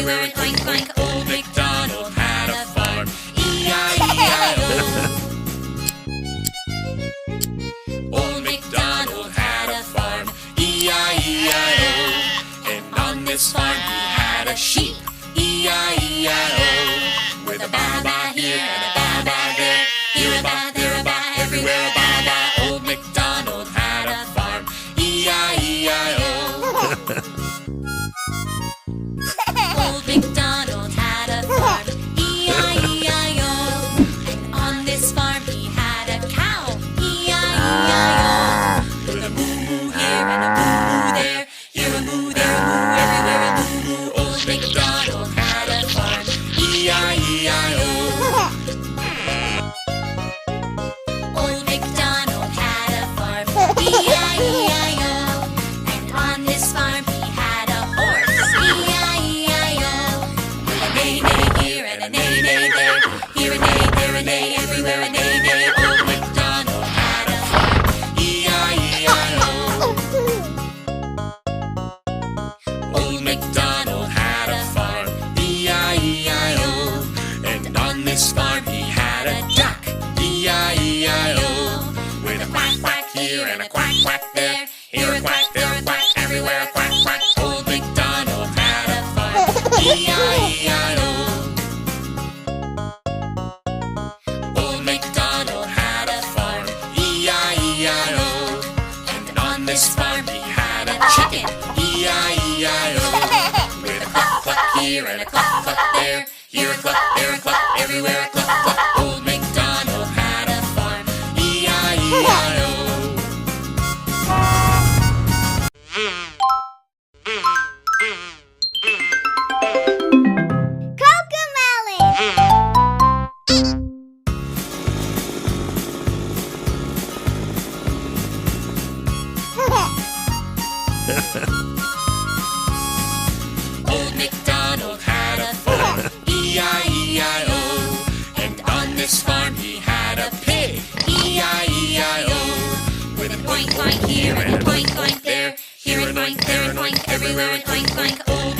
everywhere and oink oink. Old MacDonald had a farm, E-I-E-I-O. Old MacDonald had a farm, E-I-E-I-O. And on this farm he had a sheep, E-I-E-I-O. With a ba-ba here and a ba-ba there, here a ba, there a ba, everywhere a ba-ba. Old MacDonald had a farm, E-I-E-I-O. Old MacDonald had a farm, E-I-E-I-O. And on this farm he had a cow, E-I-E-I-O. With a moo-moo here and a moo-moo there, here a moo, there a moo, everywhere a moo-moo. Old MacDonald had a farm, E-I-E-I-O. Old MacDonald had a farm, E-I-E-I-O. And on this farm he had a horse, E-I-E-I-O. With a neigh-neigh here and a neigh-neigh there, here a neigh, there a neigh, everywhere a neigh-neigh. Old MacDonald had a farm, E-I-E-I-O. Old MacDonald had a farm, E-I-E-I-O. And on this farm he had a duck, E-I-E-I-O. With a quack quack here and a quack quack there, here a quack, there a quack, everywhere a quack quack. Old MacDonald had a farm, E-I-E-I-O. Old MacDonald had a farm, E-I-E-I-O. And on this farm he had a chicken, E-I-E-I-O. With a cluck cluck here and a cluck cluck there, here a cluck, there a cluck, everywhere a cluck cluck. Old MacDonald had a farm, E-I-E-I-O. Old MacDonald had a farm, E-I-E-I-O. And on this farm he had a pig, E-I-E-I-O. With an oink oink here and an oink oink there, here an oink, there an oink, everywhere an oink oink. Old